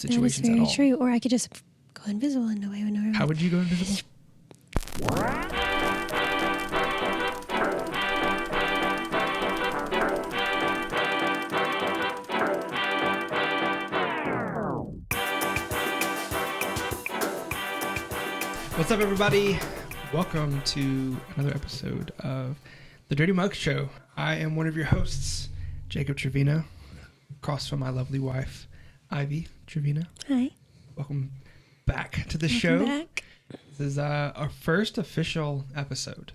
situations at all. That is very true. Or I could just go invisible and nobody would know. How would you go invisible? What's up, everybody? Welcome to another episode of The Dirty Mug Show. I am one of your hosts, Jacob Trevino, across from my lovely wife, Ivy Trevino. Hi. Welcome back to the show. Back. This is our first official episode.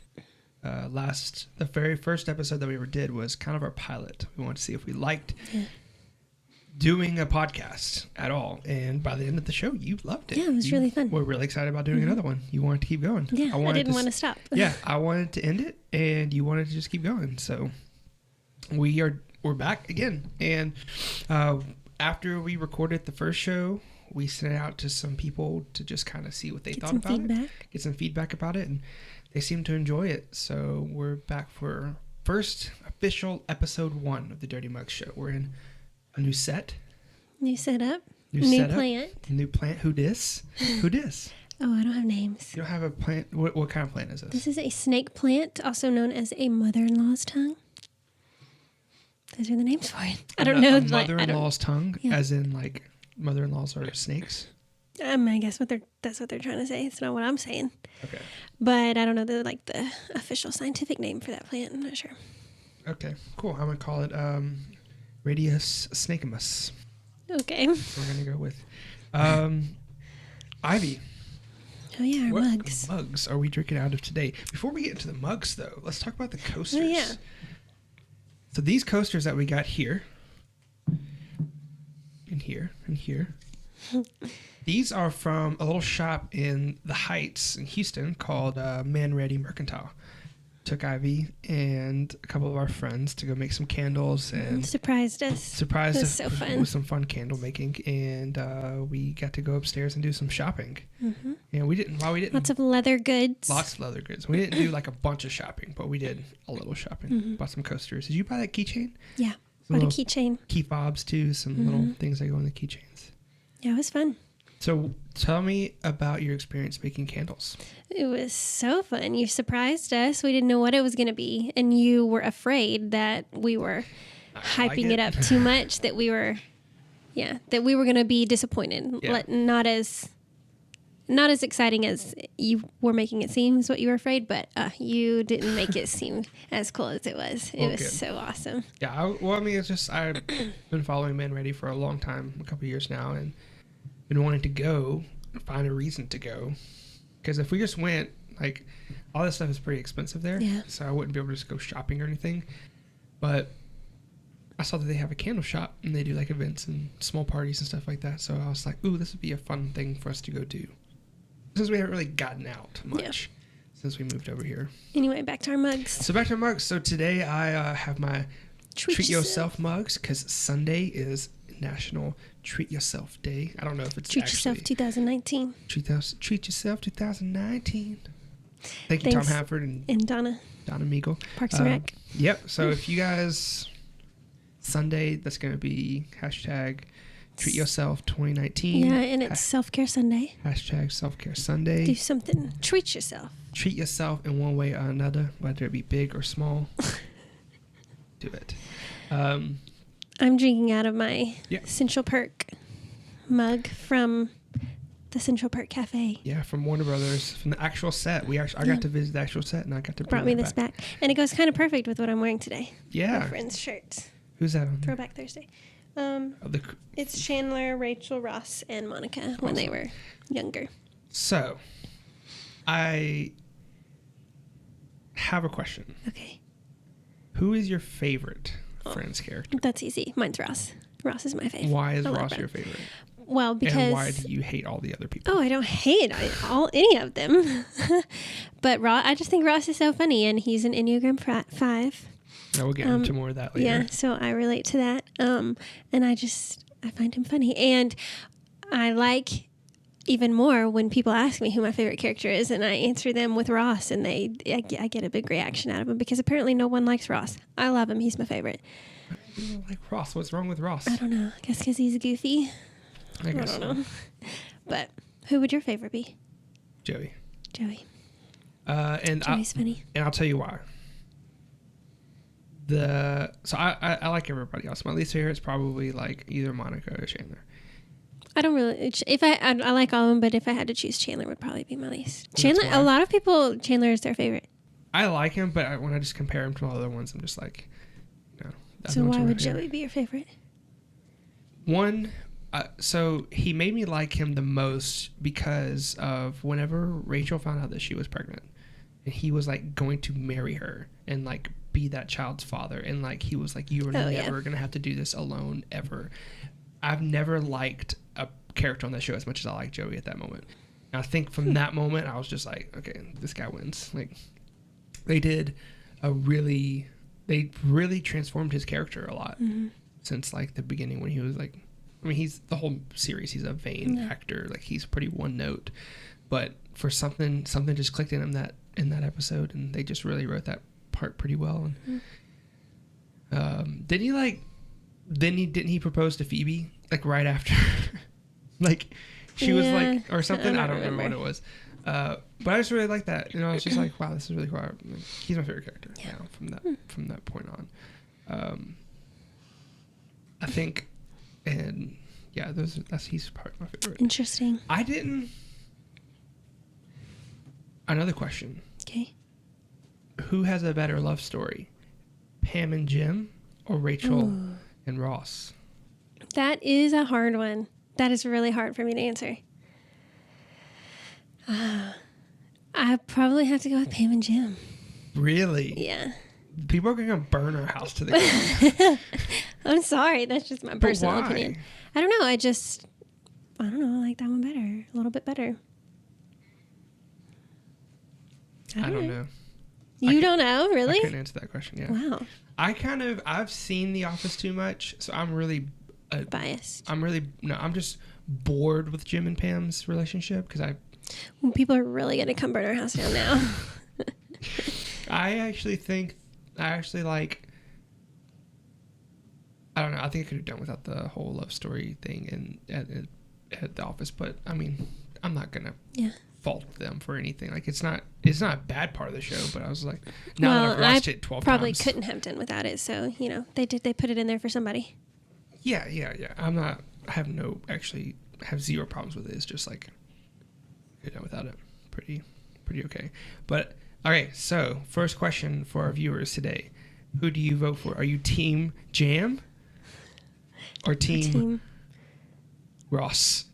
The very first episode that we ever did was kind of our pilot. We wanted to see if we liked doing a podcast at all. And by the end of the show, you loved it. Yeah, it was really fun. We're really excited about doing another one. You wanted to keep going. Yeah, I didn't want to stop. Yeah, I wanted to end it, and you wanted to just keep going. So we're back again. And after we recorded the first show, we sent it out to some people to just kind of see what they thought about it. Get some feedback about it, and they seem to enjoy it. So we're back for first official episode 1 of the Dirty Mug Show. We're in a new set. New setup. New plant. New plant. Who dis? Who dis? Oh, I don't have names. You don't have a plant? What kind of plant is this? This is a snake plant, also known as a mother-in-law's tongue. Those are the names for it. I don't know. Mother-in-law's tongue, as in like mother-in-laws are snakes? I guess that's what they're trying to say. It's not what I'm saying. Okay. But I don't know the official scientific name for that plant. I'm not sure. Okay, cool. I'm going to call it Radius snakeamus. Okay. We're going to go with Ivy. Oh, yeah, our what mugs. Mugs are we drinking out of today? Before we get into the mugs, though, let's talk about the coasters. Oh, yeah. So these coasters that we got here, and here, and here, these are from a little shop in the Heights in Houston called Man Ready Mercantile. Took Ivy and a couple of our friends to go make some candles and surprised us. It was so fun. With some fun candle making, and we got to go upstairs and do some shopping. Mm-hmm. And we didn't. Lots of leather goods. Lots of leather goods. We didn't do like a bunch of shopping, but we did a little shopping. Mm-hmm. Bought some coasters. Did you buy that keychain? Yeah, bought a keychain. Key fobs too. Some little things that go in the keychains. Yeah, it was fun. So tell me about your experience making candles. It was so fun. You surprised us. We didn't know what it was going to be. And you were afraid that we were hyping it up too much, that we were going to be disappointed. Yeah. Not as exciting as you were making it seem is what you were afraid, but you didn't make it seem as cool as it was. It was so awesome. Yeah. It's just, I've been following Man Ready for a long time, a couple of years now, and been wanting to go and find a reason to go, because if we just went, like, all this stuff is pretty expensive there, so I wouldn't be able to just go shopping or anything. But I saw that they have a candle shop and they do like events and small parties and stuff like that, so I was like, ooh, this would be a fun thing for us to go do, since we haven't really gotten out much since we moved over here. Anyway, back to our mugs. So today I have my Treat Yourself mugs, because Sunday is National Treat Yourself Day. I don't know if it's Treat Yourself 2019. Treat Yourself 2019. Thank you, Tom Hafford and Donna Meagle. Parks and Rec. Yep. So if you guys, Sunday, that's going to be hashtag Treat Yourself 2019. Yeah, and it's Self-Care Sunday. Hashtag Self-Care Sunday. Do something. Treat yourself. Treat yourself in one way or another, whether it be big or small. Do it. I'm drinking out of my Central Perk mug from the Central Perk Cafe. Yeah, from Warner Brothers, from the actual set. I got to visit the actual set, and I got to brought me this back. And it goes kind of perfect with what I'm wearing today. Yeah. My friend's shirt. Who's that on? Throwback Thursday. It's Chandler, Rachel, Ross, and Monica when they were younger. So, I have a question. Okay. Who is your favorite Friends character? That's easy. Mine's Ross. Ross is my favorite. Why is Ross your favorite? Well, because... And why do you hate all the other people? Oh, I don't hate any of them. But I just think Ross is so funny, and he's an Enneagram 5. I will get into more of that later. Yeah, so I relate to that. And I find him funny. And I like even more when people ask me who my favorite character is, and I answer them with Ross, and I get a big reaction out of him, because apparently no one likes Ross. I love him. He's my favorite. You don't like Ross? What's wrong with Ross? I don't know. I guess because he's goofy. I guess I don't know. But who would your favorite be? Joey. Joey. And Joey's funny. And I'll tell you why. I like everybody else. My least favorite is probably like either Monica or Chandler. I don't really. I like all of them, but if I had to choose, Chandler would probably be my least. That's Chandler. why. A lot of people, Chandler is their favorite. I like him, but when I just compare him to all the other ones, I'm just like, no. So why would Joey be your favorite? One, so he made me like him the most because of whenever Rachel found out that she was pregnant, and he was like going to marry her and like be that child's father, and like he was like, you are never gonna have to do this alone ever. I've never liked a character on that show as much as I like Joey at that moment. And I think from that moment, I was just like, okay, this guy wins. Like, they really transformed his character a lot since like the beginning when he was like, I mean, he's the whole series. He's a vain actor. Like, he's pretty one note, but for something just clicked in him in that episode, and they just really wrote that part pretty well. And didn't he propose to Phoebe like right after? Like, she was like, or something. I don't remember what it was. But I just really like that. You know, I was just like, wow, this is really cool. Like, he's my favorite character now from that point on. I think, and yeah, he's part of my favorite. Interesting. Another question. Okay. Who has a better love story, Pam and Jim, or Rachel and Ross? That is a hard one. That is really hard for me to answer. I probably have to go with Pam and Jim. Really? Yeah. People are going to burn our house to the ground. I'm sorry. That's just my personal opinion. I don't know. I don't know. I like that one better. A little bit better. I don't know. You don't know? Really? I couldn't answer that question. Yeah. Wow. I've seen The Office too much, so I'm really biased. I'm just bored with Jim and Pam's relationship because well, people are really going to come burn our house down now. I don't know. I think I could have done without the whole love story thing at The Office, but I mean, I'm not gonna fault them for anything. Like, it's not a bad part of the show, but I was like, now that I've watched it 12 probably times, couldn't have done without it. So they put it in there for somebody. Yeah. I have zero problems with it. It's just like, could have done without it. Pretty okay. But okay, so first question for our viewers today: who do you vote for? Are you Team Jam or Team Ross?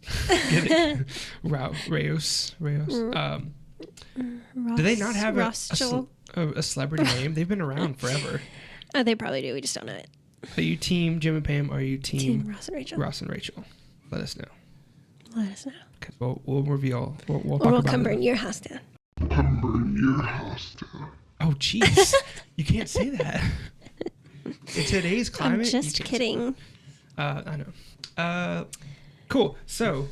Reyes. Do they not have a celebrity name? They've been around forever. Oh, they probably do. We just don't know it. Are you Team Jim and Pam or are you Team Ross and Rachel? Ross and Rachel. Let us know. Because we'll reveal. We'll come burn your house down. Oh, jeez. You can't say that. In today's climate. I'm just kidding. I know. Cool. So,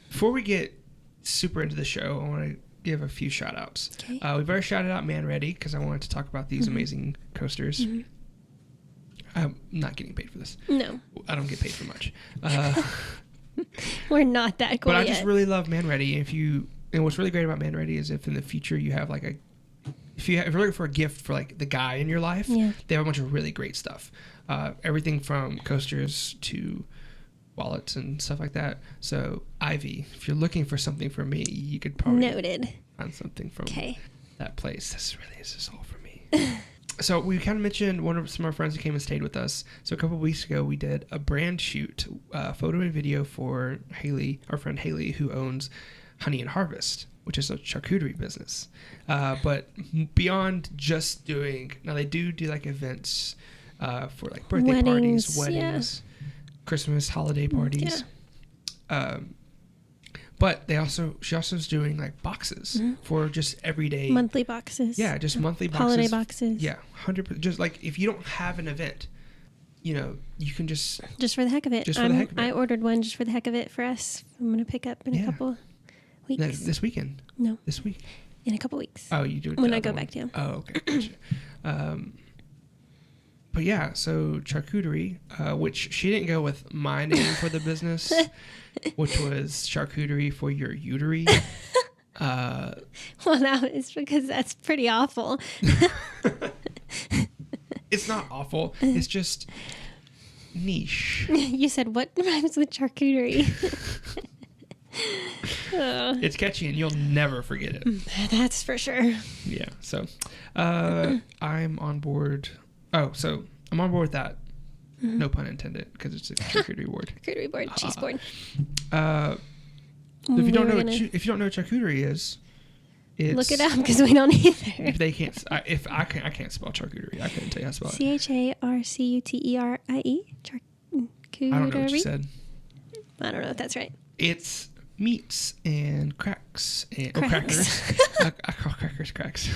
before we get super into the show, I want to give a few shout outs. Okay. We've already shouted out Man Ready because I wanted to talk about these amazing coasters. Mm-hmm. I'm not getting paid for this. No. I don't get paid for much. We're not that cool But I yet. just really love Man Ready. And what's really great about Man Ready is if in the future you have like if you're looking for a gift for like the guy in your life, they have a bunch of really great stuff. Everything from coasters to wallets and stuff like that. So Ivy, if you're looking for something for me, you could probably find something from that place. This is all for me. So we kind of mentioned some of our friends who came and stayed with us. So a couple of weeks ago, we did a brand shoot, photo and video for Haley, our friend Haley, who owns Honey and Harvest, which is a charcuterie business. But beyond just now they do like events for like birthday parties, weddings, Christmas, holiday parties. But she also is doing like boxes for just everyday monthly boxes. Yeah, just monthly boxes. Holiday boxes. Yeah, 100%. Just like if you don't have an event, you can just for the heck of it. I ordered one just for the heck of it for us. I'm gonna pick up in a couple weeks. This weekend? No, this week. In a couple weeks. Oh, you do it when I go back down. Oh, okay. Gotcha. but yeah, so charcuterie, which she didn't go with my name for the business, which was charcuterie for your utery. Well, now it's because that's pretty awful. It's not awful. It's just niche. You said what rhymes with charcuterie? It's catchy and you'll never forget it. That's for sure. Yeah. So I'm on board. Oh, so I'm on board with that. No pun intended, because it's a charcuterie board. Charcuterie board, cheese board. If you don't know what charcuterie is, it's, look it up because we don't either. If they can't, I can't spell charcuterie. I couldn't tell you how to spell it. CHARCUTERIE. Charcuterie. I don't know what you said. I don't know if that's right. It's meats and cracks and crackers. I call crackers cracks.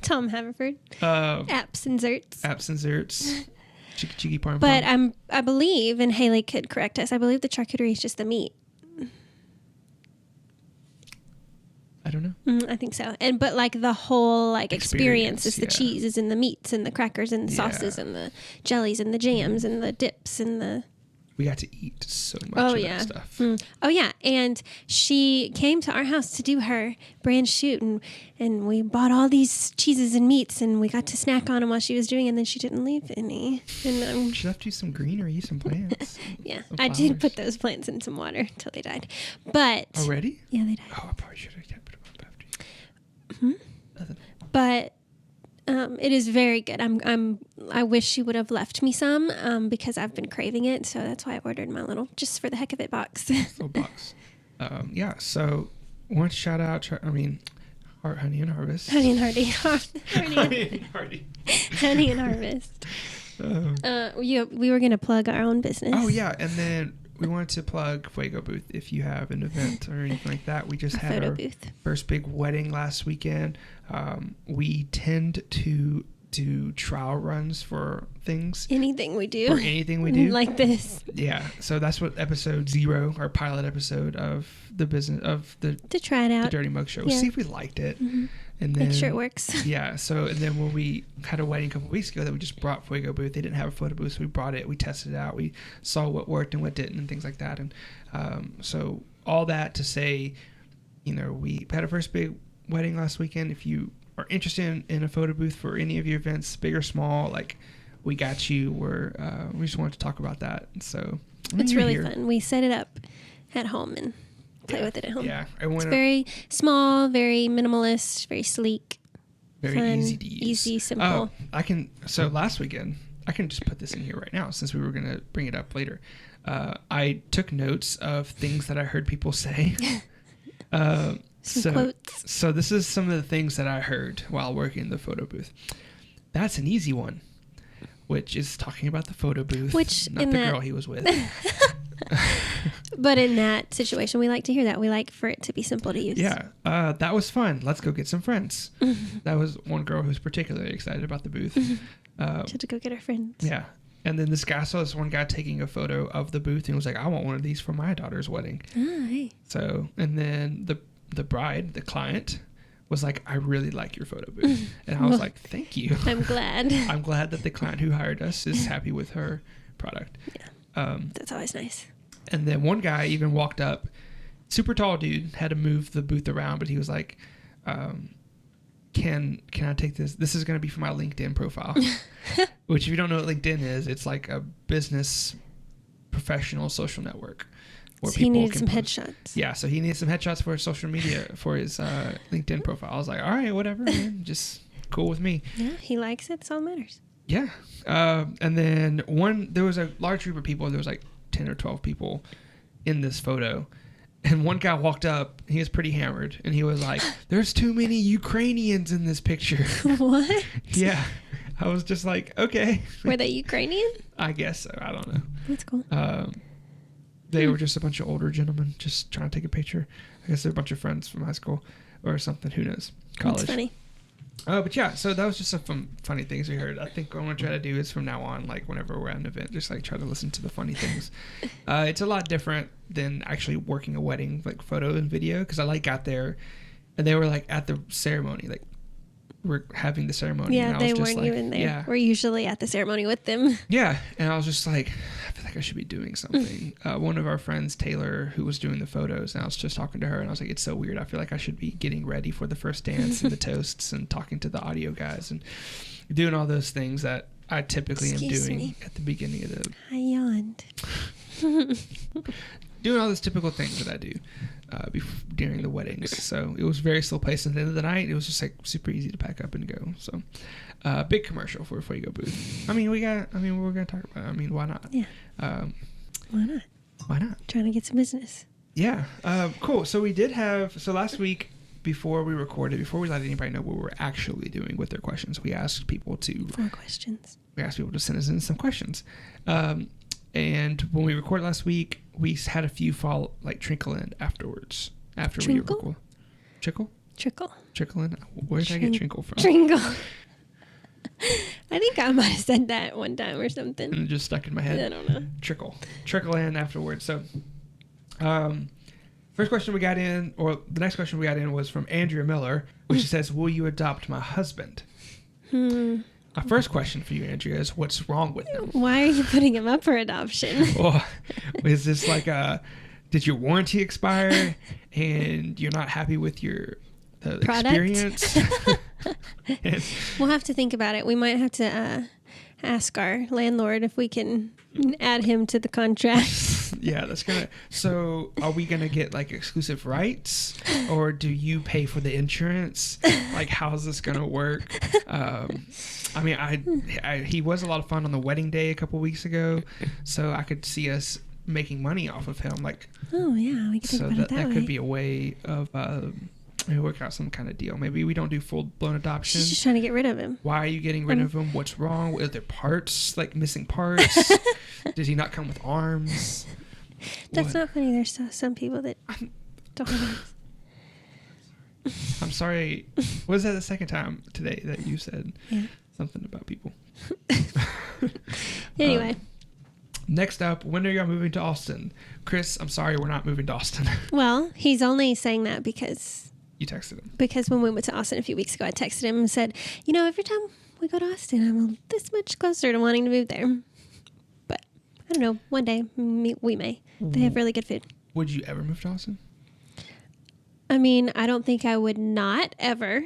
Tom Haverford. Apps and zerts. Cheeky parm. But I believe, and Haley could correct us, I believe the charcuterie is just the meat. I don't know. I think so. But like the whole experience is the cheeses and the meats and the crackers and the sauces and the jellies and the jams and the dips and the... We got to eat so much of that stuff. Oh, yeah. And she came to our house to do her brand shoot, and we bought all these cheeses and meats, and we got to snack on them while she was doing it, and then she didn't leave any. And she left you some greenery, some plants. Yeah. I did put those plants in some water until they died. But... Already? Yeah, they died. Oh, I probably should have kept it up after you. But... it is very good. I wish she would have left me some because I've been craving it. So that's why I ordered my little, just for the heck of it, box. Little box. Yeah. So I want to shout out. Honey and Harvest. Honey and Hardy. Honey and Harvest. We were gonna plug our own business. Oh yeah, and then we wanted to plug Fuego Booth. If you have an event or anything like that, we just had our first big wedding last weekend. We tend to do trial runs for things. Anything we do. Like this. Yeah. So that's what episode 0, our pilot episode of the business of the... To try it out. The Dirty Mug Show. Yeah. See if we liked it. Mm-hmm. And then, make sure it works. Yeah. So, and then when we had a wedding a couple weeks ago that we just brought Fuego Booth, they didn't have a photo booth, so we brought it, we tested it out, we saw what worked and what didn't and things like that. And so all that to say, we had our first big wedding last weekend. If you are interested in a photo booth for any of your events, big or small, we got you. We just wanted to talk about that. So it's really fun. We set it up at home and play with it at home. Yeah. It's very small, very minimalist, very sleek. Very fun, easy to use. Easy, simple. So last weekend, I can just put this in here right now since we were going to bring it up later. I took notes of things that I heard people say. Some quotes. So this is some of the things that I heard while working in the photo booth. That's an easy one, which is talking about the photo booth, not the girl he was with. But in that situation, we like to hear that. We like for it to be simple to use. Yeah, that was fun. Let's go get some friends. That was one girl who was particularly excited about the booth. She had to go get her friends. Yeah. And then this guy saw this one guy taking a photo of the booth and was like, I want one of these for my daughter's wedding. Oh, hey. So, and then the bride, the client, was like, I really like your photo booth. And I was like, thank you. I'm glad. I'm glad that the client who hired us is happy with her product. Yeah. That's always nice. And then one guy even walked up, super tall dude, had to move the booth around, but he was like, can I take this? This is going to be for my LinkedIn profile. Which, if you don't know what LinkedIn is, it's like a business professional social network. So he needed some headshots. Yeah, so he needed some headshots for his social media, for his LinkedIn profile. I was like, all right, whatever, man, just cool with me. Yeah, he likes it. That's all that matters. Yeah. And then there was a large group of people. There was like 10 or 12 people in this photo. And one guy walked up, he was pretty hammered, and he was like, there's too many Ukrainians in this picture. What? Yeah. I was just like, okay. Were they Ukrainian? I guess so. I don't know. That's cool. They were just a bunch of older gentlemen just trying to take a picture. I guess they're a bunch of friends from high school or something. Who knows? College. That's funny. But yeah, so that was just some funny things we heard. I think what I'm going to try to do is from now on, whenever we're at an event, just try to listen to the funny things. It's a lot different than actually working a wedding, photo and video, because I got there and they were at the ceremony, were having the ceremony. Yeah, and I they was just weren't even there. Yeah. We're usually at the ceremony with them. Yeah, and I was just like, I feel like I should be doing something. One of our friends, Taylor, who was doing the photos, and I was just talking to her, and I was like, it's so weird. I feel like I should be getting ready for the first dance and the toasts and talking to the audio guys and doing all those things that I typically am doing at the beginning of the... I yawned. Doing all those typical things that I do during the weddings. So it was very slow paced. At the end of the night, it was just like super easy to pack up and go. So big commercial for Fuego Booth. I mean, we're going to talk about it. I mean, why not? Yeah. Why not? Why not? Trying to get some business. Yeah. Cool. So we did have, last week, before we recorded, before we let anybody know what we were actually doing with their questions, we asked people to... 4 questions. We asked people to send us in some questions. And when we recorded last week, we had a few fall, like, trickle in afterwards. After we record. Trickle? Trickle in? Where did I get trinkle from? Trinkle. I think I might have said that one time or something. And it just stuck in my head. I don't know. Trickle in afterwards. So, first question we got in, or the next question we got in was from Andrea Miller, which says, will you adopt my husband? My first question for you, Andrea, is what's wrong with him? Why are you putting him up for adoption? Well, is this like did your warranty expire and you're not happy with your experience? We'll have to think about it. We might have to ask our landlord if we can add him to the contract. Yeah, so are we gonna get like exclusive rights, or do you pay for the insurance? Like, how's this gonna work? I mean, he was a lot of fun on the wedding day a couple weeks ago, so I could see us making money off of him. Like, oh yeah, we could think about it that way. Could be a way of work out some kind of deal. Maybe we don't do full blown adoption. She's just trying to get rid of him. Why are you getting rid of him? What's wrong? Are there parts, like missing parts? Does he not come with arms? That's not funny. There's some people that don't have arms. I'm sorry. Was that the second time today that you said something about people? Anyway. Next up, when are y'all moving to Austin? Chris, I'm sorry, we're not moving to Austin. Well, he's only saying that because... You texted him. Because when we went to Austin a few weeks ago, I texted him and said, every time we go to Austin, I'm this much closer to wanting to move there. But I don't know. One day, we may. They have really good food. Would you ever move to Austin? I mean, I don't think I would not ever.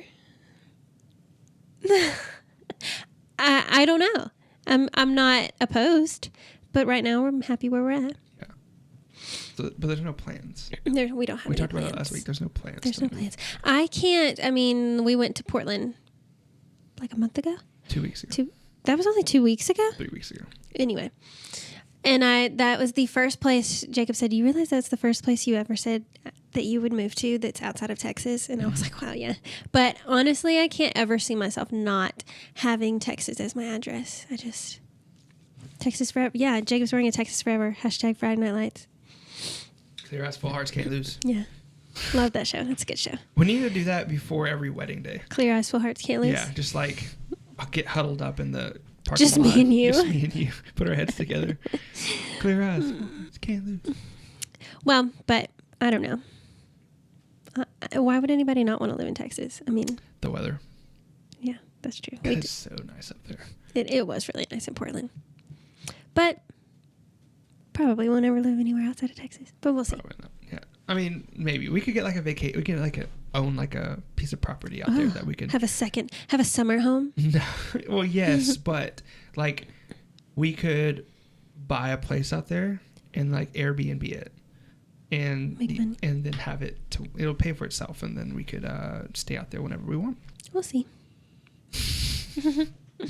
I don't know. I'm not opposed, but right now we're happy where we're at. Yeah. So, but there's no plans. We don't have. We talked plans. about that last week. There's no plans. There's no plans. I can't. I mean, we went to Portland like a month ago. 2 weeks ago. That was only 2 weeks ago. 3 weeks ago. Anyway. And that was the first place, Jacob said, do you realize that's the first place you ever said that you would move to that's outside of Texas? And I was like, wow, yeah. But honestly, I can't ever see myself not having Texas as my address. Texas forever. Yeah, Jacob's wearing a Texas forever. # Friday Night Lights. Clear eyes, full hearts, can't lose. Yeah. Love that show. That's a good show. We need to do that before every wedding day. Clear eyes, full hearts, can't lose. Yeah, just like I'll get huddled up in the... Just me and you. Just me and you. Put our heads together. Clear eyes. Can't lose. Well, but I don't know. Why would anybody not want to live in Texas? I mean... The weather. Yeah, that's true. It's so nice up there. It was really nice in Portland. But probably won't ever live anywhere outside of Texas. But we'll see. Probably not. Yeah. I mean, maybe. We could get like a vacation. We could own like a piece of property out there that we could... Have a summer home? No. Well, yes, but like we could buy a place out there and like Airbnb it and then have it'll pay for itself, and then we could stay out there whenever we want. We'll see.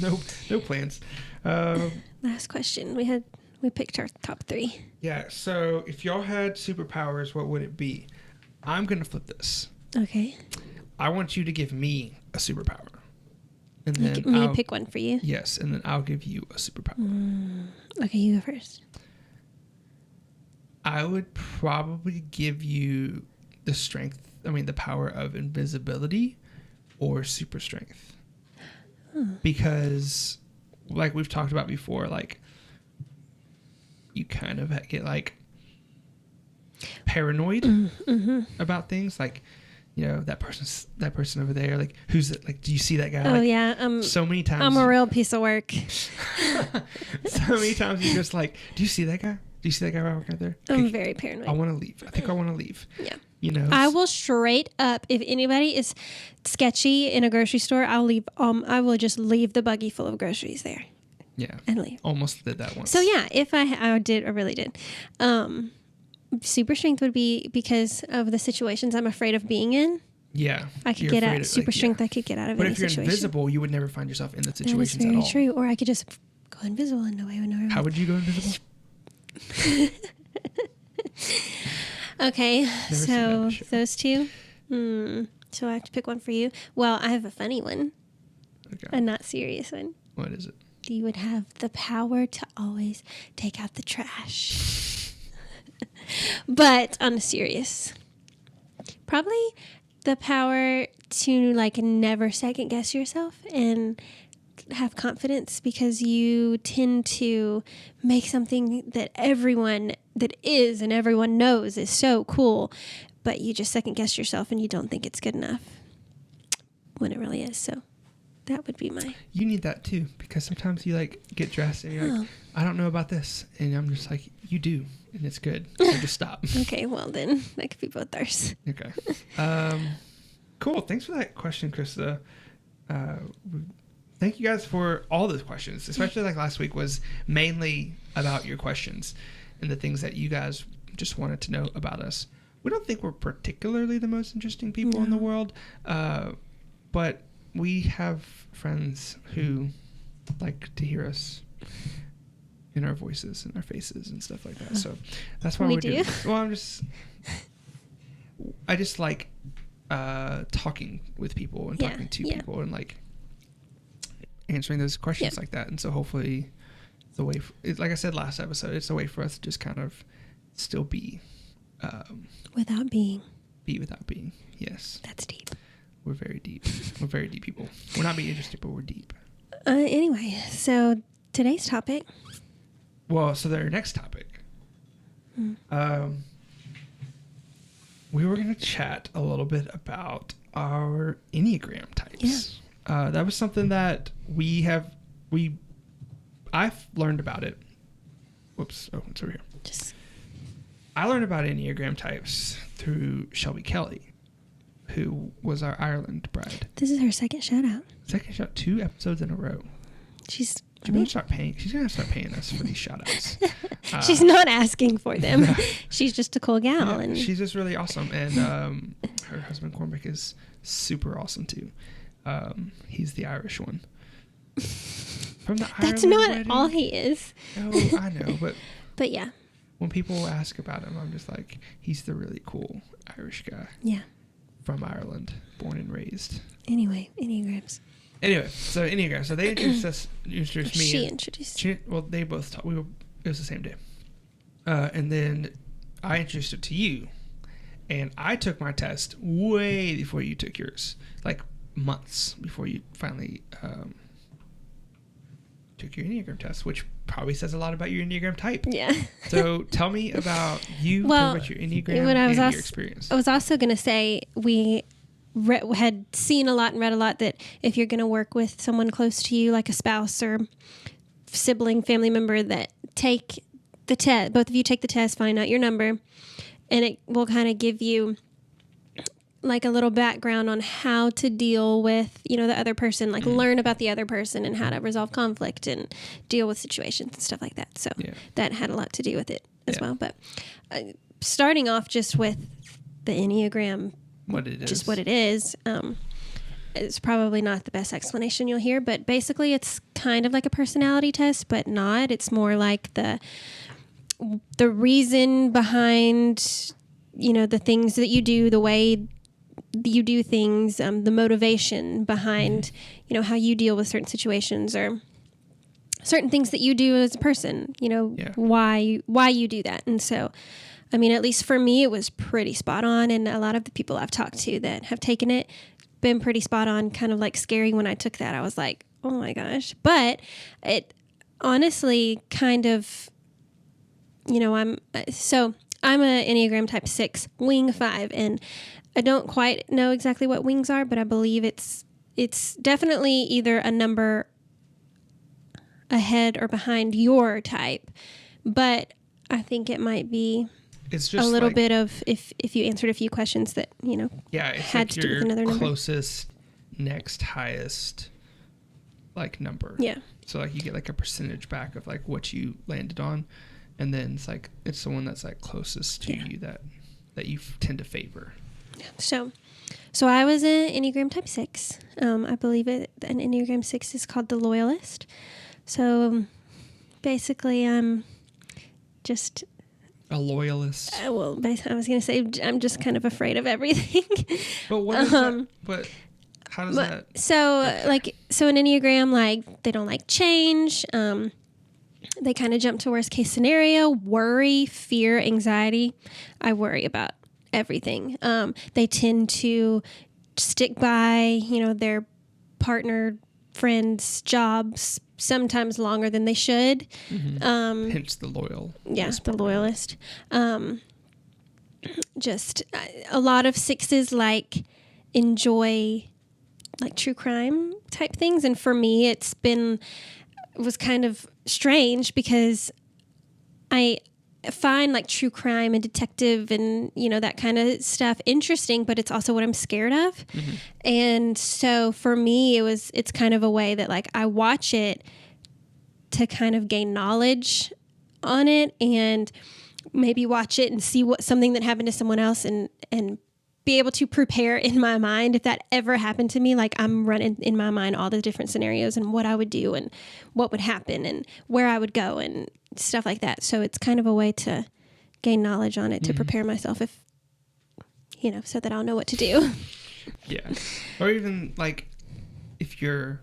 No plans. Last question. We picked our top 3. Yeah, so if y'all had superpowers, what would it be? I'm going to flip this. Okay. I want you to give me a superpower. And then me pick one for you? Yes, and then I'll give you a superpower. Okay, you go first. I would probably give you the power of invisibility or super strength. Because, like we've talked about before, like, you kind of get, like, paranoid about things. Like, that person over there. Like, who's it? Like, do you see that guy? Oh, like, yeah. So many times. I'm a real piece of work. So many times you're just like, do you see that guy? Do you see that guy right out there? Okay, I'm very paranoid. I want to leave. I think I want to leave. Yeah. I will straight up, if anybody is sketchy in a grocery store, I will just leave the buggy full of groceries there. Yeah. And leave. Almost did that once. So yeah, if I really did. Super strength would be because of the situations I'm afraid of being in. Yeah. I could get out super strength. I could get out of any situation. But if you're invisible, you would never find yourself in the situations at all. That's very true. Or I could just go invisible and nobody would know. How would you go invisible? Okay, so those two. So I have to pick one for you. Well, I have a funny one. Okay. A not serious one. What is it? You would have the power to always take out the trash. But on a serious. Probably the power to like never second guess yourself and have confidence, because you tend to make something that everyone knows is so cool, but you just second guess yourself and you don't think it's good enough when it really is. So that would be you need that too, because sometimes you like get dressed and you're like, I don't know about this, and I'm just like, you do, and it's good, so just stop. Okay, well then that could be both ours. Okay. Cool, thanks for that question, Krista. Thank you guys for all those questions, especially like last week was mainly about your questions and the things that you guys just wanted to know about us. We don't think we're particularly the most interesting people in the world, but we have friends who like to hear us in our voices and our faces and stuff like that. So that's why we're doing this. Well, I just like talking with people and talking to people and like answering those questions like that. And so hopefully the way, like I said last episode, it's a way for us to just kind of still be without being. Be without being. Yes. That's deep. We're very deep. We're very deep people. We're not being interesting, but we're deep. Anyway, so today's topic. Well, so their next topic. We were going to chat a little bit about our enneagram types. Yeah. That was something that I've learned about it. Whoops. Oh, it's over here. I learned about enneagram types through Shelby Kelly, who was our Ireland bride. This is her second shout out. 2 episodes in a row. She's going to start paying us for these shout outs. She's not asking for them. She's just a cool gal. Yeah, and she's just really awesome. And her husband Cormac is super awesome too. He's the Irish one. From the That's Ireland not wedding. all he is. Oh, I know, but yeah. When people ask about him, I'm just like, he's the really cool Irish guy. Yeah. From Ireland, born and raised. Anyway, enneagrams. So enneagrams. So they introduced me. She introduced. They both taught. It was the same day. And then I introduced it to you, and I took my test way before you took yours, like months before you finally took your enneagram test, which probably says a lot about your enneagram type. Yeah. So tell me about you. Tell me about your enneagram and your experience. I was also going to say we had seen a lot and read a lot that if you're going to work with someone close to you, like a spouse or sibling, family member, that take the test, both of you take the test, find out your number, and it will kind of give you like a little background on how to deal with, the other person, like learn about the other person and how to resolve conflict and deal with situations and stuff like that. So that had a lot to do with it as well. But starting off just with the enneagram, what it is, it's probably not the best explanation you'll hear, but basically it's kind of like a personality test, but not. It's more like the reason behind, the things that you do, the way you do things, the motivation behind, how you deal with certain situations or certain things that you do as a person, why you do that. And so, I mean, at least for me, it was pretty spot on. And a lot of the people I've talked to that have taken it, been pretty spot on, kind of like scary when I took that. I was like, oh my gosh. But it honestly kind of, I'm a Enneagram type 6, wing 5, and I don't quite know exactly what wings are, but I believe it's definitely either a number ahead or behind your type, but I think it might be It's just a little like, bit of if you answered a few questions that, yeah, it's had like to do with your another number. closest next highest like number. Yeah. So like you get like a percentage back of like what you landed on, and then it's the one that's like closest to you that you tend to favor. So I was an Enneagram type 6. I believe an Enneagram 6 is called the loyalist. So basically I'm just A loyalist. I was going to say I'm just kind of afraid of everything. But what is that? But how does that? So an Enneagram, like, they don't like change. They kind of jump to worst case scenario, worry, fear, anxiety. I worry about everything. They tend to stick by, their partner, friends, jobs, sometimes longer than they should. Mm-hmm. Hence the loyal. Yeah, the loyalist. Just a lot of 6s enjoy true crime type things, and for me it was kind of strange because I find true crime and detective and that kind of stuff interesting, but it's also what I'm scared of. Mm-hmm. And so for me it's kind of a way that I watch it to kind of gain knowledge on it, and maybe watch it and see something that happened to someone else and be able to prepare in my mind if that ever happened to me. I'm running in my mind all the different scenarios and what I would do and what would happen and where I would go and stuff like that. So it's kind of a way to gain knowledge on it, to prepare myself if, so that I'll know what to do. Yeah. Or even if you're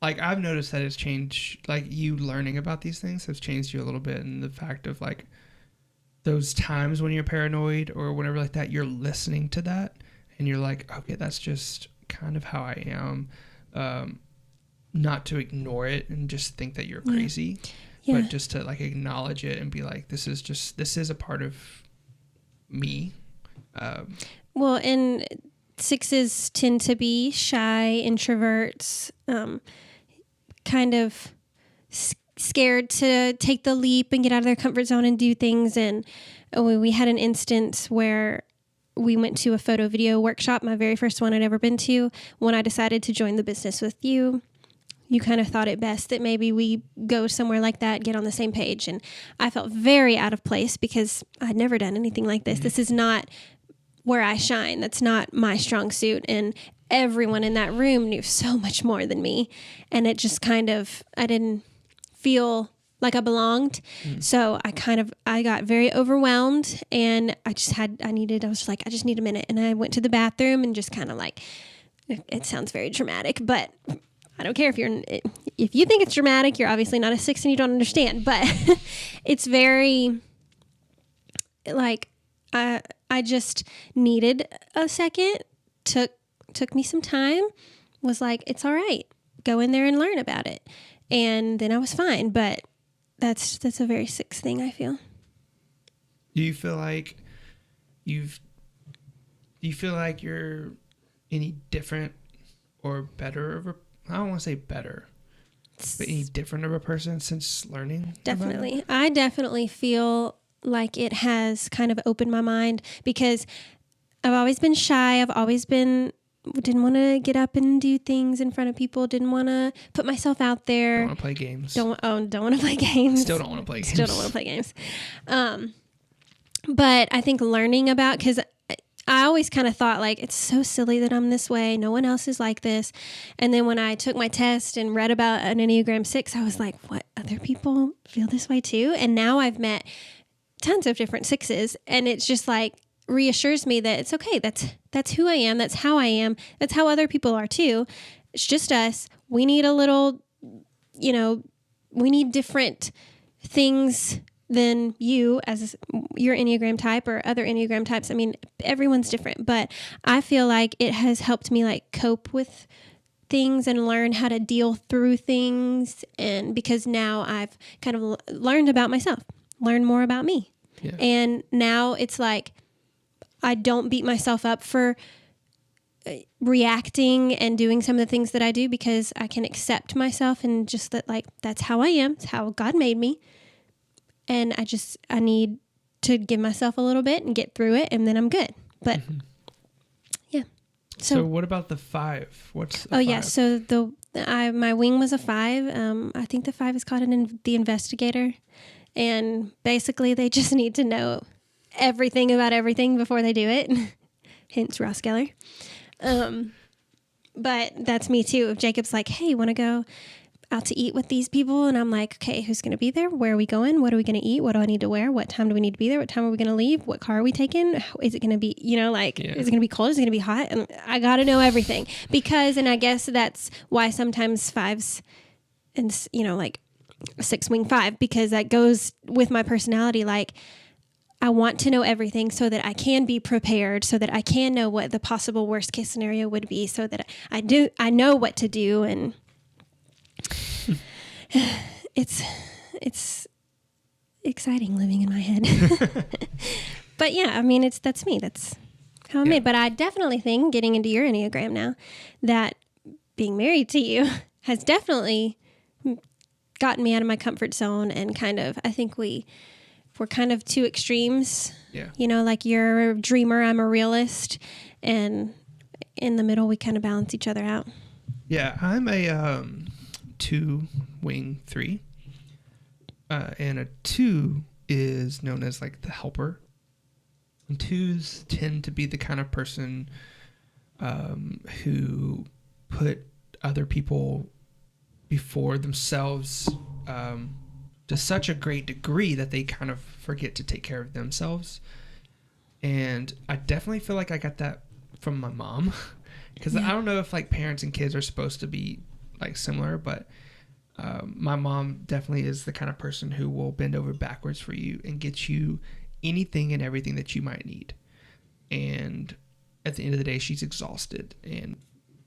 I've noticed that it's changed, you learning about these things has changed you a little bit, and the fact of those times when you're paranoid or whatever like that, you're listening to that and you're like, okay, that's just kind of how I am. Not to ignore it and just think that you're crazy, but just to acknowledge it and be like, this is a part of me. Well, and 6s tend to be shy, introverts, kind of scared to take the leap and get out of their comfort zone and do things. And we had an instance where we went to a photo video workshop, my very first one I'd ever been to. When I decided to join the business with you kind of thought it best that maybe we go somewhere like that, get on the same page. And I felt very out of place because I'd never done anything like this. Mm-hmm. This is not where I shine. That's not my strong suit. And everyone in that room knew so much more than me. And it just I didn't feel like I belonged. So I got very overwhelmed, and I just need a minute. And I went to the bathroom and just kind of it sounds very dramatic, but I don't care if you think it's dramatic, you're obviously not a 6 and you don't understand, but it's very I just needed a second, took me some time, was like, it's all right, go in there and learn about it. And then I was fine, but that's a very 6 thing, I feel. Do you feel like you're any different or better of I don't want to say better, but any different of a person since learning? Definitely. I definitely feel like it has kind of opened my mind, because I've always been shy. Didn't want to get up and do things in front of people. Didn't want to put myself out there. Don't want to play games. Don't want to play games. Still don't want to play games. Still don't want to play games. But I think learning about, because I always kind of thought it's so silly that I'm this way. No one else is like this. And then when I took my test and read about an Enneagram 6, I was like, what? Other people feel this way too? And now I've met tons of different 6s, and it's just reassures me that it's okay. That's who I am. That's how I am. That's how other people are too. It's just us. We need a little, we need different things than you as your Enneagram type or other Enneagram types. I mean, everyone's different, but I feel like it has helped me cope with things and learn how to deal through things. And because now I've kind of learned about myself, learn more about me. Yeah. And now it's like, I don't beat myself up for reacting and doing some of the things that I do, because I can accept myself and just that, like, that's how I am. It's how God made me. And I need to give myself a little bit and get through it, and then I'm good. But yeah. So what about the 5? What's the 5? Yeah. So my wing was a 5. I think the 5 is called the investigator. And basically they just need to know everything about everything before they do it. Hence Ross Geller. But that's me too. If Jacob's like, hey, want to go out to eat with these people? And I'm like, okay, who's going to be there? Where are we going? What are we going to eat? What do I need to wear? What time do we need to be there? What time are we going to leave? What car are we taking? Is it going to be, is it going to be cold? Is it going to be hot? And I got to know everything and I guess that's why sometimes 5s and, like a 6-wing 5, because that goes with my personality. Like, I want to know everything so that I can be prepared, so that I can know what the possible worst case scenario would be, so that I know what to do. And it's exciting living in my head. But yeah, I mean, that's me. That's how I'm made. But I definitely think, getting into your Enneagram now, that being married to you has definitely gotten me out of my comfort zone, and kind of, I think we're kind of two extremes. Yeah. Like, you're a dreamer, I'm a realist, and in the middle we kind of balance each other out. Yeah, I'm a 2-wing 3. And a 2 is known as like the helper. And 2s tend to be the kind of person who put other people before themselves to such a great degree that they kind of forget to take care of themselves. And I definitely feel like I got that from my mom, because I don't know if like parents and kids are supposed to be like similar, but my mom definitely is the kind of person who will bend over backwards for you and get you anything and everything that you might need. And at the end of the day, she's exhausted, and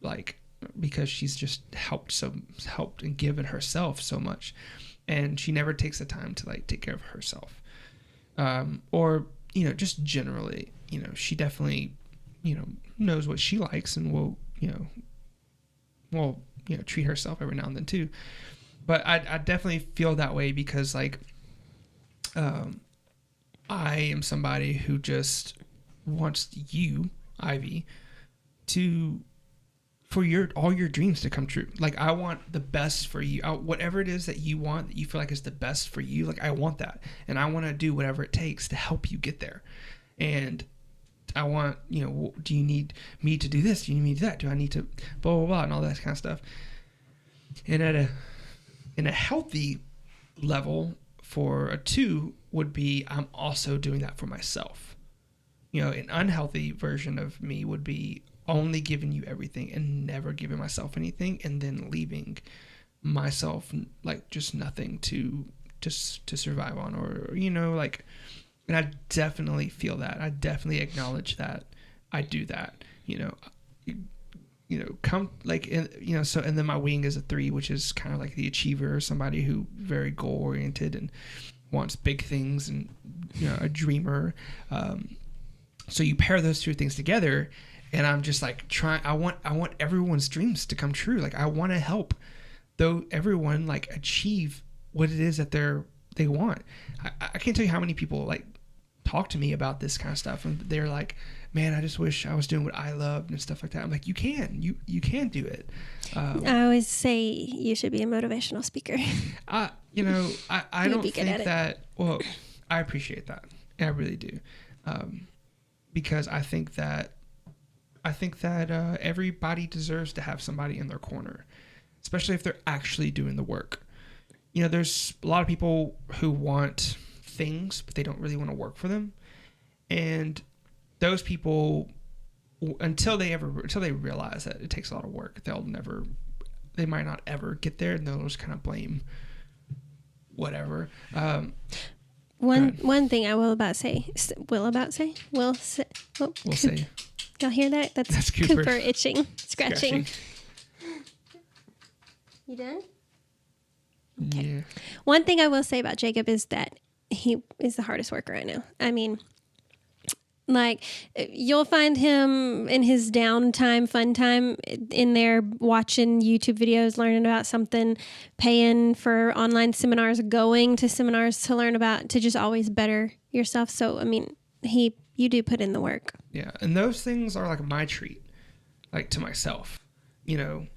like, because she's just helped and given herself so much, and she never takes the time to like take care of herself, or just generally, she definitely knows what she likes and will treat herself every now and then too. But I definitely feel that way because like I am somebody who just wants you, Ivy, for all your dreams to come true. Like, I want the best for you. Whatever it is that you want, that you feel like is the best for you, like, I want that. And I want to do whatever it takes to help you get there. And I want, do you need me to do this? Do you need me to do that? Do I need to blah, blah, blah, and all that kind of stuff. And in a healthy level for a 2 would be, I'm also doing that for myself. An unhealthy version of me would be only giving you everything and never giving myself anything, and then leaving myself like just nothing to survive on, or like. And I definitely feel that. I definitely acknowledge that I do that. Come like so. And then my wing is a 3, which is kind of like the achiever, somebody who very goal oriented and wants big things, and a dreamer. So you pair those 2 things together, and I'm just like I want everyone's dreams to come true. Like, I want to help everyone like achieve what it is that they want. I can't tell you how many people like talk to me about this kind of stuff, and they're like, man, I just wish I was doing what I loved and stuff like that. I'm like, you can do it. I always say you should be a motivational speaker. I don't think that. Well, I appreciate that. I really do. Because I think that everybody deserves to have somebody in their corner, especially if they're actually doing the work. There's a lot of people who want things, but they don't really want to work for them. And those people, until they realize that it takes a lot of work, they might not ever get there, and they'll just kind of blame whatever. One thing I will say. Y'all hear that? That's Cooper itching, scratching. You done? Okay. Yeah. One thing I will say about Jacob is that he is the hardest worker I know. I mean, like, you'll find him in his downtime, fun time, in there watching YouTube videos, learning about something, paying for online seminars, going to seminars to learn about, to just always better yourself. So, I mean, you do put in the work. Yeah. And those things are like my treat, like to myself. You know,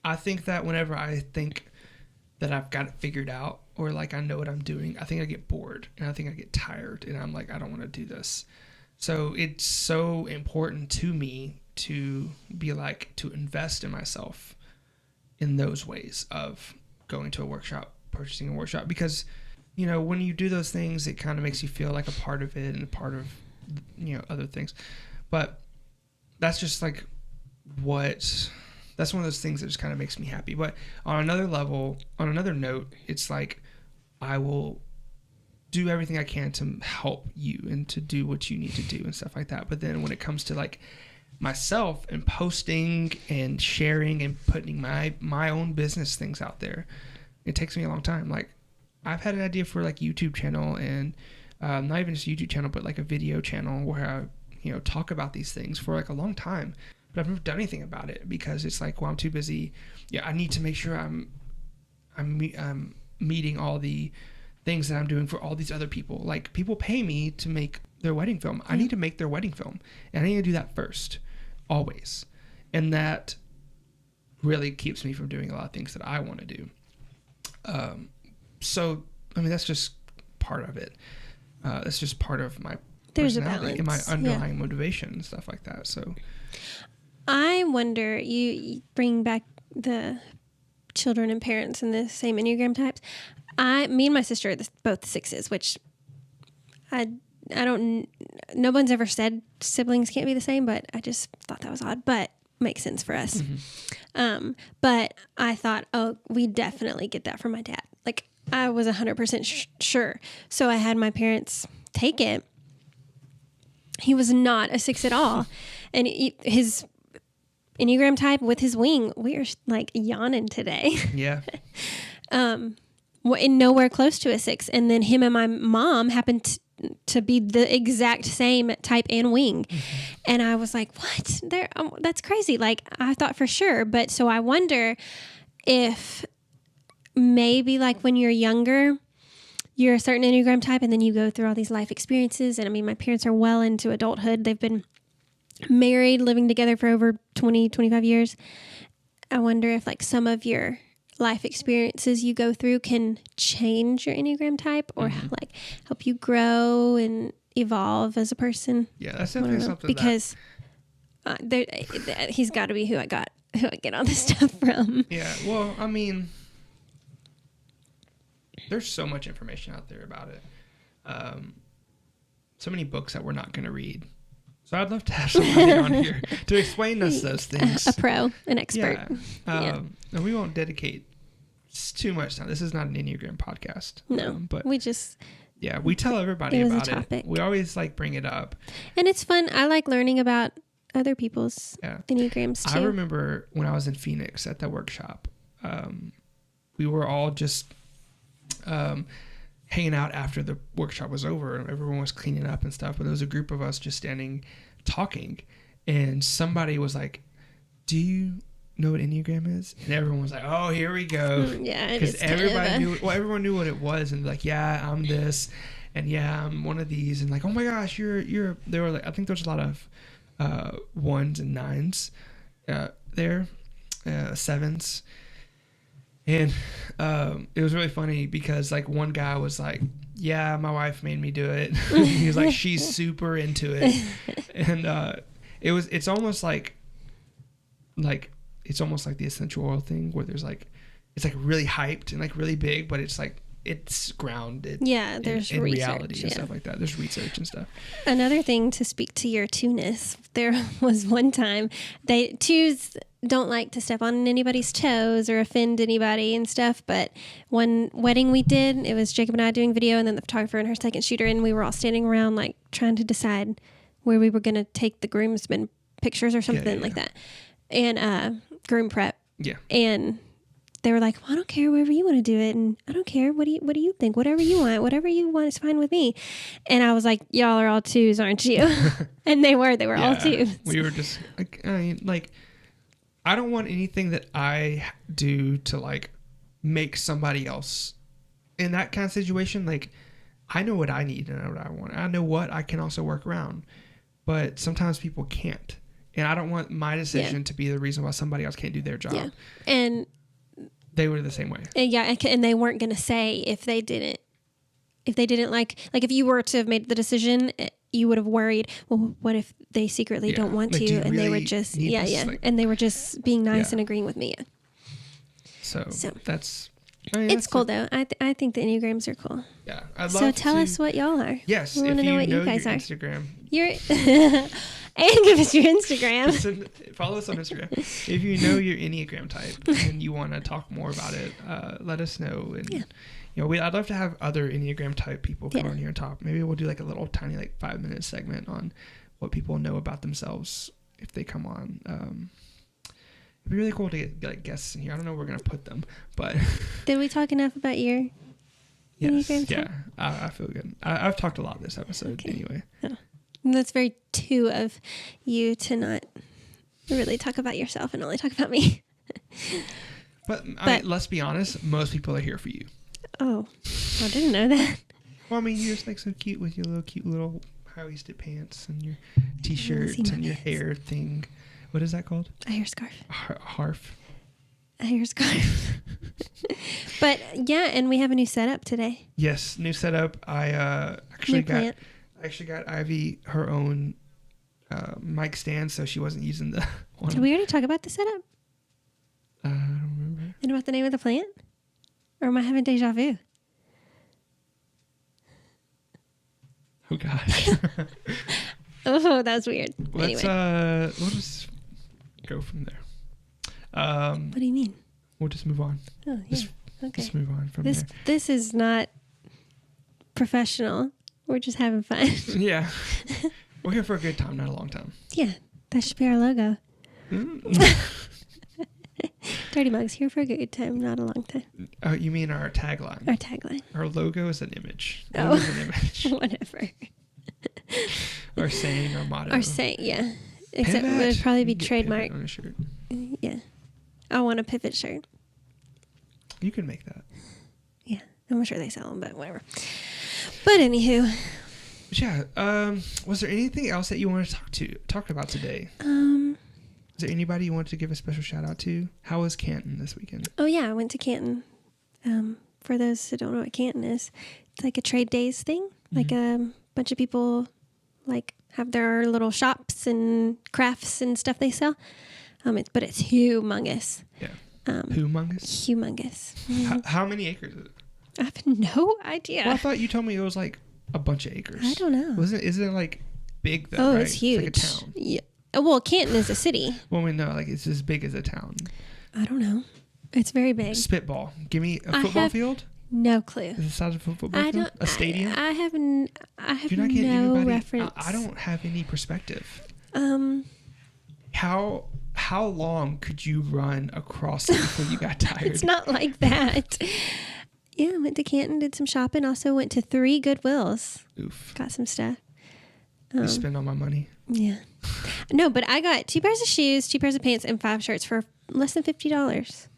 I think that whenever I think that I've got it figured out, or like I know what I'm doing, I think I get bored and I think I get tired and I'm like, I don't want to do this. So it's so important to me to be like, to invest in myself in those ways of going to a workshop, purchasing a workshop, because, you know, when you do those things, it kind of makes you feel like a part of it and a part of, you know, other things. But that's just like that's one of those things that just kind of makes me happy. But on another level, on another note, it's like, I will do everything I can to help you and to do what you need to do and stuff like that. But then when it comes to like myself and posting and sharing and putting my own business things out there, it takes me a long time. Like, I've had an idea for like YouTube channel, and not even just a YouTube channel, but like a video channel where I, you know, talk about these things for like a long time. But I've never done anything about it because it's like, well, I'm too busy. Yeah, I need to make sure I'm meeting all the things that I'm doing for all these other people. Like, people pay me to make their wedding film. I need to make their wedding film, and I need to do that first, always. And that really keeps me from doing a lot of things that I want to do. So, I mean, that's just part of it. That's just part of my personality and my underlying motivation and stuff like that. So, I wonder, you bring back the children and parents and the same Enneagram types. Me and my sister are both 6s, which I don't, no one's ever said siblings can't be the same, but I just thought that was odd, but makes sense for us. Mm-hmm. But I thought, oh, we definitely get that from my dad. Like, I was 100% sure. So I had my parents take it. He was not a 6 at all. And his Enneagram type with his wing, we are like yawning today. Yeah. And nowhere close to a 6. And then him and my mom happened to be the exact same type and wing. Mm-hmm. And I was like, what? That's crazy. Like, I thought for sure. But so I wonder if maybe like when you're younger, you're a certain Enneagram type, and then you go through all these life experiences. And I mean, my parents are well into adulthood. They've been married, living together for over 20, 25 years. I wonder if like some of your life experiences you go through can change your Enneagram type, or mm-hmm. like help you grow and evolve as a person. Yeah, that's definitely something. Because he's got to be who I get all this stuff from. Yeah, well, I mean, there's so much information out there about it. So many books that we're not going to read. So I'd love to have somebody on here to explain us those things. A pro, an expert. Yeah. And we won't dedicate too much time. This is not an Enneagram podcast. No, but we just... Yeah, we tell everybody about it. We always like bring it up. And it's fun. I like learning about other people's Enneagrams too. I remember when I was in Phoenix at that workshop, we were all just hanging out after the workshop was over, and everyone was cleaning up and stuff. But there was a group of us just standing, talking, and somebody was like, "Do you know what Enneagram is?" And everyone was like, "Oh, here we go." Yeah, because everybody knew. Well, everyone knew what it was, and like, "Yeah, I'm this," and "Yeah, I'm one of these," and like, "Oh my gosh, you're." There were like, I think there's a lot of 1s and 9s there, 7s. And it was really funny because like one guy was like, "Yeah, my wife made me do it." He was like, "She's super into it," and it's almost like it's almost like the essential oil thing where there's like it's like really hyped and like really big, but it's like it's grounded. Yeah, there's in research, reality and stuff like that. There's research and stuff. Another thing to speak to your 2-ness, there was one time 2s don't like to step on anybody's toes or offend anybody and stuff, but one wedding we did, it was Jacob and I doing video, and then the photographer and her second shooter, and we were all standing around like trying to decide where we were going to take the groomsmen pictures or something like that, and groom prep. Yeah. And they were like, well, I don't care, wherever you want to do it, and I don't care, what do you think, whatever you want is fine with me. And I was like, y'all are all twos, aren't you? And they were all twos. We were just like, I don't want anything that I do to like make somebody else in that kind of situation. Like, I know what I need and I know what I want. I know what I can also work around, but sometimes people can't. And I don't want my decision to be the reason why somebody else can't do their job. Yeah. And they were the same way. And they weren't going to say if they didn't like if you were to have made the decision, you would have worried, well, what if they secretly don't want like, to? And they were just, like, and they were just being nice and agreeing with me. Yeah. So that's, it's cool though. I think the Enneagrams are cool. Yeah. I'd love so tell us what y'all are. Yes. We want to know what you guys are. Instagram. And give us your Instagram. Follow us on Instagram. If you know your Enneagram type and you want to talk more about it, let us know. And I'd love to have other Enneagram type people come on here and talk. Maybe we'll do like a little tiny 5-minute segment on what people know about themselves if they come on. It'd be really cool to get like guests in here. I don't know where we're gonna put them, but did we talk enough about your Enneagram type? Yeah, I feel good. I've talked a lot this episode anyway. Oh. That's very two of you to not really talk about yourself and only talk about me. But I mean, let's be honest, most people are here for you. Oh, I didn't know that. Well, I mean, you're just like so cute with your cute little high-waisted pants and your t-shirt and your hair thing. What is that called? A hair scarf. Harf. A hair scarf. But yeah, and we have a new setup today. Yes, new setup. I actually got Ivy her own mic stand, so she wasn't using the one. Did we already talk about the setup? I don't remember. And about the name of the plant? Or am I having deja vu? Oh gosh. Oh, that was weird. Let's anyway. We'll just go from there. What do you mean? We'll just move on. Oh yeah. Okay. Just move on from there. This is not professional. We're just having fun. Yeah. We're here for a good time, not a long time. Yeah. That should be our logo. Dirty Mugs, here for a good time, not a long time. Oh, you mean our tagline? Our tagline. Our logo is an image. Oh. Is an image. Whatever. Our saying, our motto. Our saying, yeah. Except it would probably be trademark. On a shirt. Yeah. I want a pivot shirt. You can make that. Yeah. I'm sure they sell them, but whatever. But anywho. Yeah. Was there anything else that you want to talk about today? Is there anybody you want to give a special shout out to? How was Canton this weekend? Oh yeah, I went to Canton. For those who don't know what Canton is, it's like a trade days thing. Mm-hmm. Like a bunch of people like have their little shops and crafts and stuff they sell. But it's humongous. Yeah. Humongous? Humongous. Mm-hmm. How many acres is it? I have no idea. Well, I thought you told me it was like a bunch of acres. I don't know. Isn't it like big though? Oh, right? It's huge. It's like a town. Yeah. Well, Canton is a city. Well, we know, like it's as big as a town. I don't know. It's very big. Spitball. Give me a football field. No clue. Is it the size of a football field? A stadium? I have no reference. I don't have any perspective. How long could you run across it before you got tired? It's not like that. Yeah, I went to Canton, did some shopping. Also went to 3 Goodwills. Oof. Got some stuff. You spend all my money. Yeah. No, but I got 2 pairs of shoes, 2 pairs of pants, and 5 shirts for less than $50.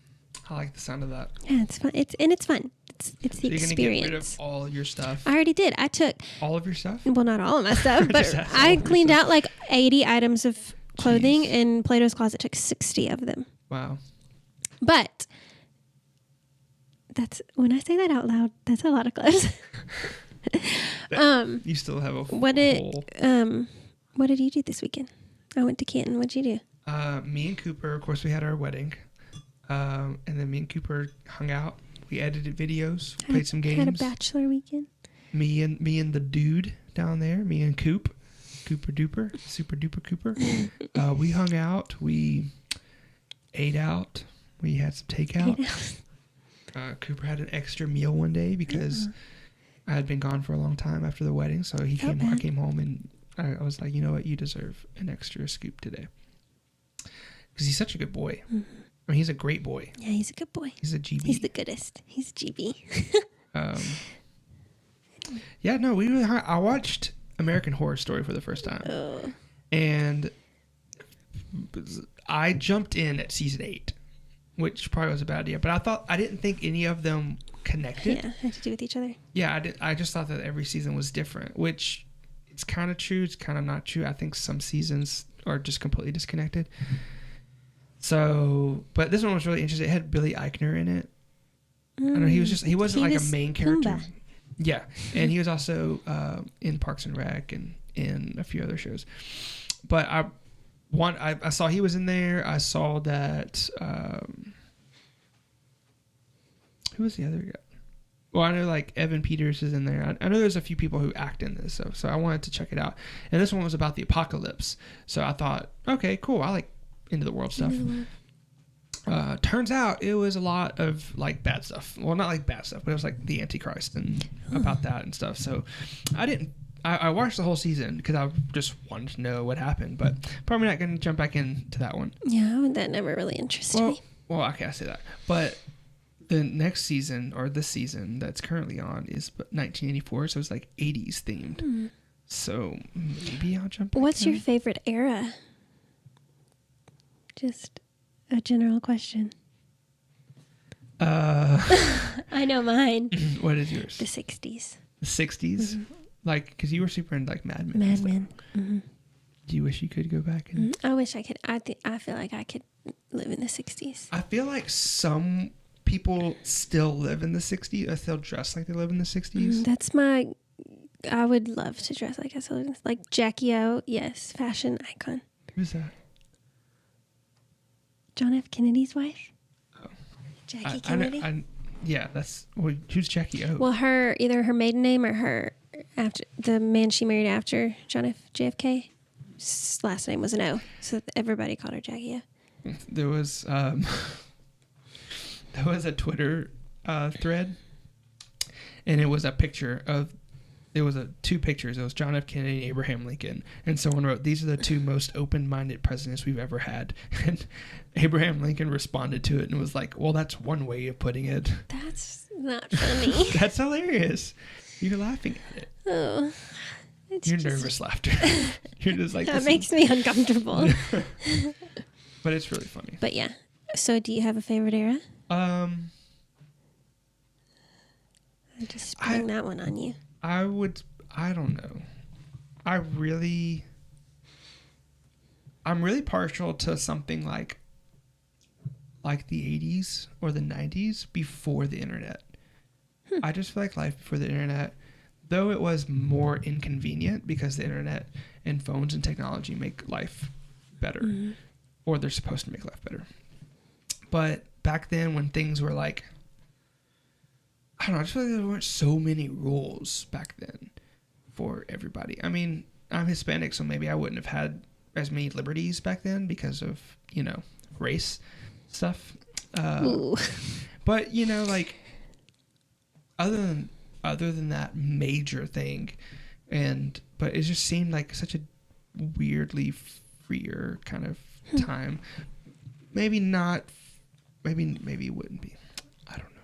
I like the sound of that. Yeah, it's fun. It's fun. It's the experience. You're gonna get rid of all your stuff. I already did. I took all of your stuff. Well, not all of my stuff, but I cleaned out like 80 items of clothing, and Plato's Closet took 60 of them. Wow. But that's when I say that out loud. That's a lot of clothes. You still have a what did you do this weekend? I went to Canton. What'd you do? Me and Cooper, of course, we had our wedding. And then me and Cooper hung out. We edited videos, played some games. Had a bachelor weekend. Me and the dude down there, me and Cooper Duper, Super Duper Cooper. We hung out. We ate out. We had some takeout. Cooper had an extra meal one day because I had been gone for a long time after the wedding. So I came home and I was like, you know what? You deserve an extra scoop today. Because he's such a good boy. Mm-hmm. mean, he's a great boy. Yeah, he's a good boy. He's a GB. He's the goodest. He's a GB. Yeah, no, I watched American Horror Story for the first time. Oh. And I jumped in at season 8, which probably was a bad idea. But I didn't think any of them connected. Yeah, had to do with each other. Yeah, I just thought that every season was different, which it's kind of true. It's kind of not true. I think some seasons are just completely disconnected. So, but this one was really interesting. It had Billy Eichner in it. I know he wasn't like a main character. Pumbaa. Yeah, and he was also in Parks and Rec and in a few other shows. But I saw he was in there. I saw that. Who was the other guy? Well, I know like Evan Peters is in there. I know there's a few people who act in this, so I wanted to check it out. And this one was about the apocalypse, so I thought, okay, cool. I like end of the world stuff. Turns out it was a lot of like bad stuff. Well, not like bad stuff, but it was like the Antichrist and about that and stuff. So I watched the whole season because I just wanted to know what happened, but probably not going to jump back into that one. Yeah, that never really interested me. Well, okay, I say that. But the next season, or this season that's currently on, is 1984, so it's like 80s themed. So maybe I'll jump back. What's your favorite era? Just a general question. I know mine. What is yours? The 60s. The 60s? Mm-hmm. Like, because you were super into like Mad Men. Mad Men. Mm-hmm. Do you wish you could go back? And I wish I could. I feel like I could live in the 60s. I feel like some people still live in the 60s. Or still dress like they live in the 60s. I would love to dress like I still live in, like Jackie O. Yes, fashion icon. Who's that? John F. Kennedy's wife. Oh. Jackie Kennedy. Yeah, who's Jackie O? Well, either her maiden name or her after the man she married after JFK. His last name was an O, so everybody called her Jackie O. There was a Twitter thread, and it was a picture of. There was two pictures. It was John F. Kennedy and Abraham Lincoln. And someone wrote, "These are the two most open-minded presidents we've ever had." And Abraham Lincoln responded to it and was like, "Well, that's one way of putting it." That's not funny. That's hilarious. You're laughing at it. Oh. You're nervous laughter. You're just like... That makes me uncomfortable. But it's really funny. But yeah. So do you have a favorite era? I just sprung that one on you. I don't know. I'm really partial to something like the 80s or the 90s before the internet. I just feel like life before the internet, though it was more inconvenient because the internet and phones and technology make life better, or they're supposed to make life better. But back then when things were like, I don't know, I just feel like there weren't so many rules back then for everybody. I mean, I'm Hispanic, so maybe I wouldn't have had as many liberties back then because of, race stuff. But, like, other than that major thing, but it just seemed like such a weirdly freer kind of time. Maybe not, maybe it wouldn't be. I don't know.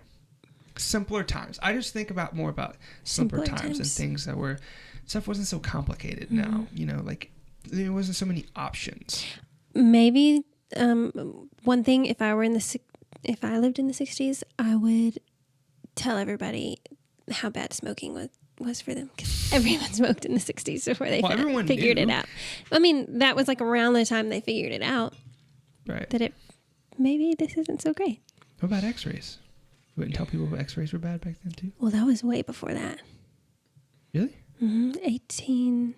Simpler times. I just think more about simpler times and things that stuff wasn't so complicated now. Like there wasn't so many options. Maybe one thing, if I lived in the 60s, I would tell everybody how bad smoking was for them, because everyone smoked in the 60s before they figured it out. I mean, that was like around the time they figured it out. Right. That maybe this isn't so great. What about x-rays? You wouldn't tell people x-rays were bad back then too? Well, that was way before that. Really? 18...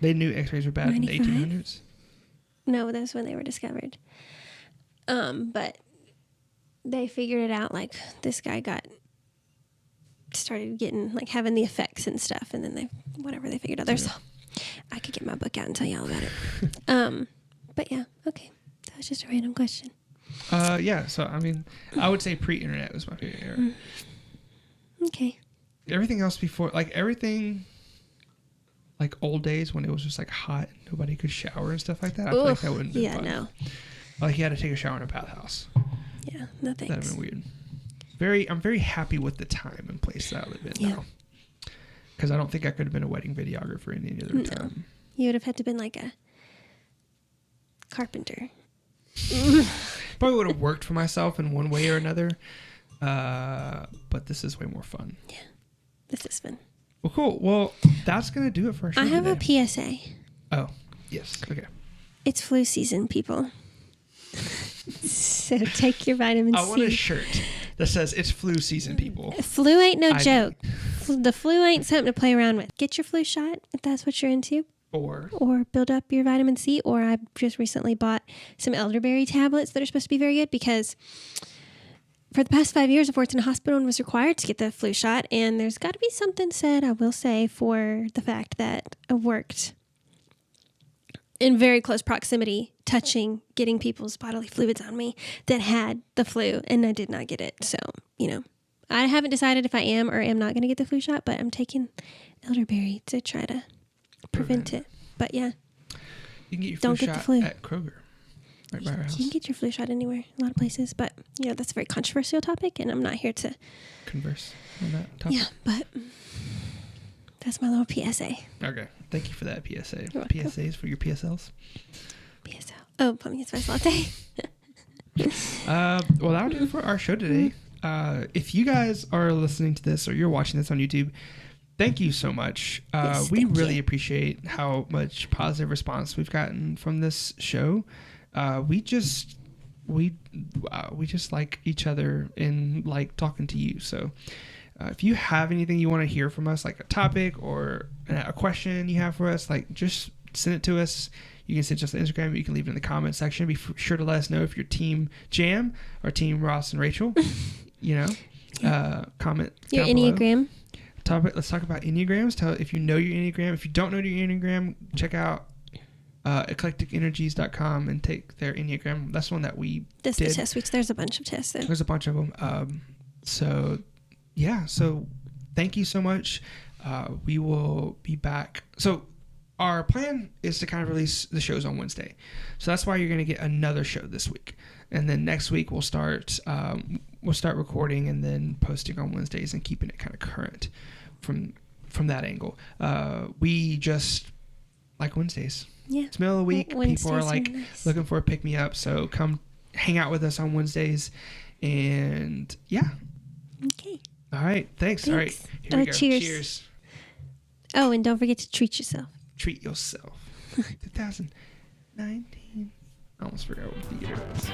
They knew x-rays were bad 95? In the 1800s? No, that's when they were discovered. But they figured it out, like, this guy started getting, like, having the effects and stuff, and then they figured out. I could get my book out and tell you all about it. But yeah, okay. That was just a random question. Yeah, so, I mean, I would say pre-internet was my favorite era. Okay. Everything else before, like, everything... Like old days when it was just like hot and nobody could shower and stuff like that. I feel like that wouldn't be fun. No. Like he had to take a shower in a bathhouse. Yeah, no That'd have thanks. been weird. I'm very happy with the time and place that I live in now. Because I don't think I could have been a wedding videographer in any other time. You would have had to been like a carpenter. Probably would have worked for myself in one way or another. But this is way more fun. Yeah, this is fun. Well, cool. Well, that's going to do it for our show I have today. a PSA. Oh, yes. Okay. It's flu season, people. So take your vitamin C. I want a shirt that says it's flu season, people. Flu ain't no joke. The flu ain't something to play around with. Get your flu shot if that's what you're into. Or build up your vitamin C. Or I just recently bought some elderberry tablets that are supposed to be very good because for the past 5 years I've worked in a hospital and was required to get the flu shot. And there's got to be something said, I will say, for the fact that I worked in very close proximity, getting people's bodily fluids on me that had the flu, and I did not get it. So, I haven't decided if I am or am not going to get the flu shot, but I'm taking elderberry to try to prevent it. But yeah. You can get your flu shot at Kroger, right by our house. You can get your flu shot anywhere, a lot of places, but, that's a very controversial topic, and I'm not here to converse on that topic. Yeah, but that's my little PSA. Okay. Thank you for that PSA. PSAs for your PSLs? PSL. Oh, pumpkin spice latte. Well, that'll do it for our show today. If you guys are listening to this or you're watching this on YouTube, thank you so much. We really appreciate how much positive response we've gotten from this show. We just like each other and like talking to you. So if you have anything you want to hear from us, like a topic or a question you have for us, like just send it to us. You can send us on Instagram. You can leave it in the comment section. Be sure to let us know if you're Team Jam or Team Ross and Rachel. Comment your down enneagram below. Let's talk about enneagrams. Tell if you know your enneagram. If you don't know your enneagram, check out eclecticenergies.com and take their enneagram. That's one that we did. The test. There's a bunch of tests. There's a bunch of them. So thank you so much. We will be back. So our plan is to kind of release the shows on Wednesday. So that's why you're going to get another show this week. And then next week we'll start recording and then posting on Wednesdays and keeping it kind of current from that angle. We just like Wednesdays. Yeah. It's middle of the week. Wednesdays People are like nice. looking for a pick me up. So come hang out with us on Wednesdays. And yeah. Okay. All right. Thanks. All right. Here we go. Cheers. Oh, and don't forget to treat yourself. Treat yourself. 2019. I almost forgot what the year was.